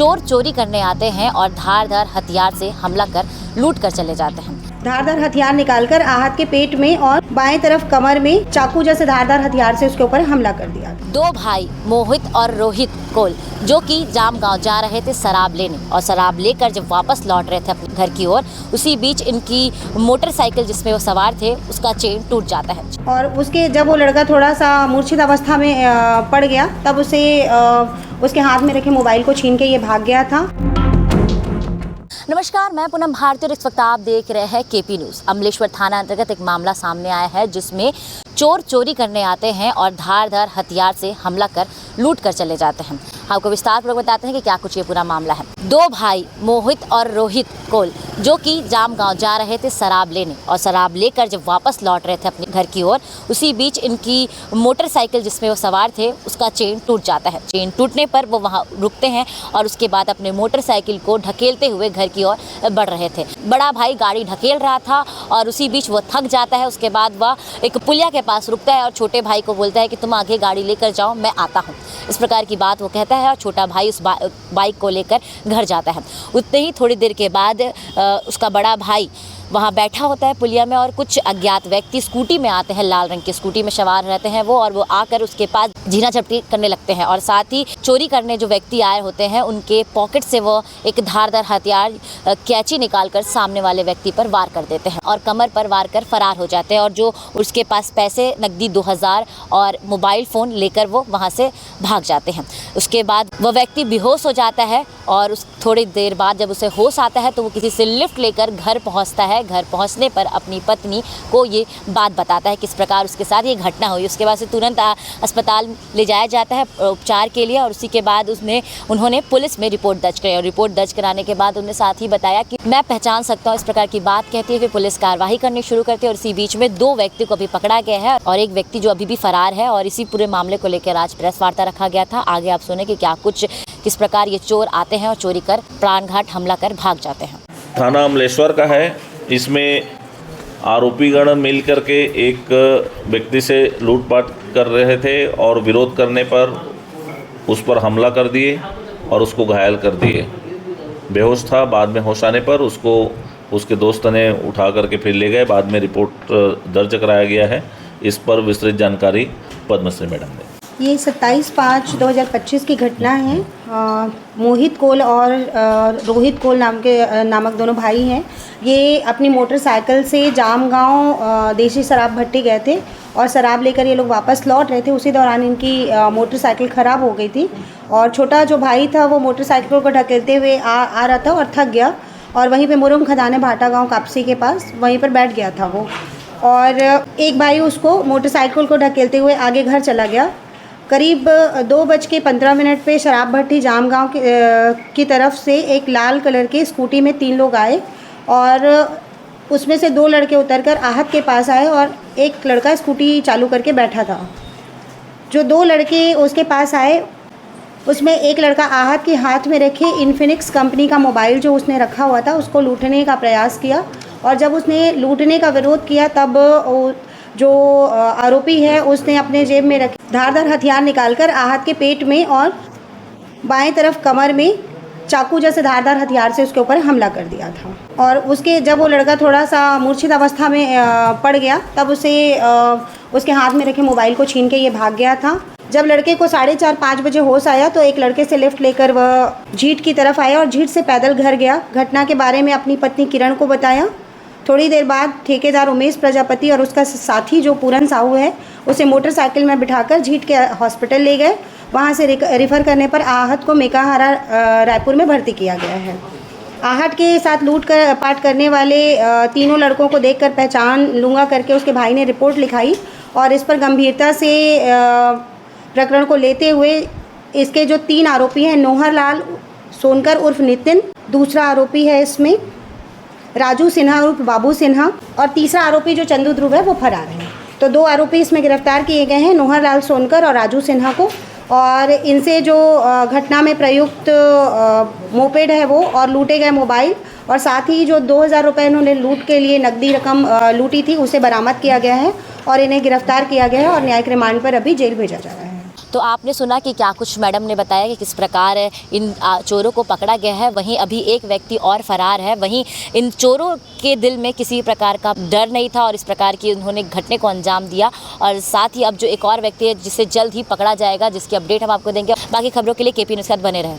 चोर चोरी करने आते हैं और धारदार हथियार से हमला कर लूट कर चले जाते हैं। धारदार हथियार निकालकर आहत के पेट में और बाएं तरफ कमर में चाकू जैसे धारदार हथियार से उसके ऊपर हमला कर दिया। दो भाई मोहित और रोहित कोल जो कि जामगांव जा रहे थे शराब लेने, और शराब लेकर जब वापस लौट रहे थे अपने घर की ओर, उसी बीच इनकी मोटरसाइकिल जिसमें वो सवार थे उसका चेन टूट जाता है। और उसके जब वो लड़का थोड़ा सा मूर्छित अवस्था में पड़ गया तब उसे उसके हाथ में रखे मोबाइल को छीन के ये भाग गया था। नमस्कार, मैं पूनम भारती और इस वक्त आप देख रहे हैं केपी न्यूज़। अमलेश्वर थाना अंतर्गत एक मामला सामने आया है जिसमें चोर चोरी करने आते हैं और धारदार हथियार से हमला कर लूट कर चले जाते हैं। आपको विस्तारपूर्वक बताते हैं कि क्या कुछ ये पूरा मामला है। दो भाई मोहित और रोहित कोल जो कि जामगांव जा रहे थे शराब लेने, और शराब लेकर जब वापस लौट रहे थे अपने घर की ओर, उसी बीच इनकी मोटरसाइकिल जिसमें वो सवार थे उसका चेन टूट जाता है। चेन टूटने पर वो वहाँ रुकते हैं और उसके बाद अपने मोटरसाइकिल को ढकेलते हुए घर की ओर बढ़ रहे थे। बड़ा भाई गाड़ी ढकेल रहा था और उसी बीच वो थक जाता है। उसके बाद वह एक पुलिया के पास रुकता है और छोटे भाई को बोलता है कि तुम आगे गाड़ी लेकर जाओ, मैं आता हूँ। इस प्रकार की बात वो कहता है और छोटा भाई उस बाइक को लेकर घर जाता है। उतने ही थोड़ी देर के बाद उसका बड़ा भाई वहाँ बैठा होता है पुलिया में, और कुछ अज्ञात व्यक्ति स्कूटी में आते हैं, लाल रंग की स्कूटी में सवार रहते हैं वो, और वो आकर उसके पास झीना झपटी करने लगते हैं। और साथ ही चोरी करने जो व्यक्ति आए होते हैं उनके पॉकेट से वो एक धारदार हथियार कैंची निकालकर सामने वाले व्यक्ति पर वार कर देते हैं और कमर पर वार कर फरार हो जाते हैं। और जो उसके पास पैसे नकदी 2000 और मोबाइल फ़ोन लेकर वो वहाँ से भाग जाते हैं। उसके बाद वह व्यक्ति बेहोश हो जाता है और उस थोड़ी देर बाद जब उसे होश आता है तो वो किसी से लिफ्ट लेकर घर पहुँचता है। घर पहुंचने पर अपनी पत्नी को ये बात बताता है किस प्रकार उसके साथ ये घटना हुई। उसके बाद से तुरंत अस्पताल ले जाया जाता है उपचार के लिए, और उसी के बाद उन्होंने पुलिस में रिपोर्ट दर्ज कराई। और रिपोर्ट दर्ज कराने के बाद उन्हें साथ ही बताया कि मैं पहचान सकता हूँ, इस प्रकार की बात कहती है। फिर पुलिस कार्रवाई करनी शुरू करती है और इसी बीच में दो व्यक्ति को अभी पकड़ा गया है और एक व्यक्ति जो अभी भी फरार है। और इसी पूरे मामले को लेकर आज प्रेस वार्ता रखा गया था। आगे आप सुने कि क्या कुछ किस प्रकार ये चोर आते हैं और चोरी कर प्राणघात हमला कर भाग जाते हैं। थाना अमलेश्वर का है। इसमें आरोपीगण मिल करके एक व्यक्ति से लूटपाट कर रहे थे और विरोध करने पर उस पर हमला कर दिए और उसको घायल कर दिए। बेहोश था, बाद में होश आने पर उसको उसके दोस्त ने उठा करके फिर ले गए। बाद में रिपोर्ट दर्ज कराया गया है। इस पर विस्तृत जानकारी पद्मश्री मैडम ने। ये 27/5/2025 की घटना है। मोहित कोल और रोहित कोल नामक दोनों भाई हैं। ये अपनी मोटरसाइकिल से जामगांव देशी शराब भट्टी गए थे और शराब लेकर ये लोग वापस लौट रहे थे। उसी दौरान इनकी मोटरसाइकिल ख़राब हो गई थी और छोटा जो भाई था वो मोटरसाइकिल को ढकेलते हुए आ रहा था और थक गया, और वहीं पे मुरुम खदाने भाटा गाँव कापसी के पास वहीं पर बैठ गया था वो। और एक भाई उसको मोटरसाइकिल को ढकेलते हुए आगे घर चला गया। करीब 2:15 पे शराब भट्टी जामगांव की तरफ से एक लाल कलर की स्कूटी में 3 लोग आए और उसमें से 2 लड़के उतरकर आहत के पास आए और एक लड़का स्कूटी चालू करके बैठा था। जो 2 लड़के उसके पास आए उसमें एक लड़का आहत के हाथ में रखे इन्फिनिक्स कंपनी का मोबाइल जो उसने रखा हुआ था उसको लूटने का प्रयास किया, और जब उसने लूटने का विरोध किया तब जो आरोपी है उसने अपने जेब में रखे धारदार हथियार निकालकर आहत के पेट में और बाएं तरफ कमर में चाकू जैसे धारदार हथियार से उसके ऊपर हमला कर दिया था। और उसके जब वो लड़का थोड़ा सा मूर्छित अवस्था में पड़ गया तब उसे उसके हाथ में रखे मोबाइल को छीन के ये भाग गया था। जब लड़के को 4:30-5 बजे होश आया तो एक लड़के से लिफ्ट लेकर वह झीट की तरफ आया और झीट से पैदल घर गया। घटना के बारे में अपनी पत्नी किरण को बताया। थोड़ी देर बाद ठेकेदार उमेश प्रजापति और उसका साथी जो पूरन साहू है उसे मोटरसाइकिल में बिठाकर झीट के हॉस्पिटल ले गए। वहां से रेफ़र करने पर आहत को मेकाहारा रायपुर में भर्ती किया गया है। आहत के साथ लूटपाट करने वाले तीनों लड़कों को देखकर पहचान लूँगा करके उसके भाई ने रिपोर्ट लिखाई और इस पर गंभीरता से प्रकरण को लेते हुए इसके जो 3 आरोपी हैं, नोहरलाल सोनकर उर्फ नितिन, दूसरा आरोपी है इसमें राजू सिन्हा उर्फ बाबू सिन्हा, और तीसरा आरोपी जो चंदू ध्रुव है वो फरार है। तो 2 आरोपी इसमें गिरफ्तार किए गए हैं, नोहरलाल सोनकर और राजू सिन्हा को। और इनसे जो घटना में प्रयुक्त मोपेड है वो और लूटे गए मोबाइल और साथ ही जो 2000 रुपये इन्होंने लूट के लिए नकदी रकम लूटी थी उसे बरामद किया गया है और इन्हें गिरफ्तार किया गया है और न्यायिक रिमांड पर अभी जेल भेजा जा रहा है। तो आपने सुना कि क्या कुछ मैडम ने बताया कि किस प्रकार इन चोरों को पकड़ा गया है। वहीं अभी एक व्यक्ति और फरार है। वहीं इन चोरों के दिल में किसी प्रकार का डर नहीं था और इस प्रकार की उन्होंने घटने को अंजाम दिया। और साथ ही अब जो एक और व्यक्ति है जिसे जल्द ही पकड़ा जाएगा, जिसकी अपडेट हम आपको देंगे। बाकी खबरों के लिए केपी न्यूज़ के साथ बने रहें।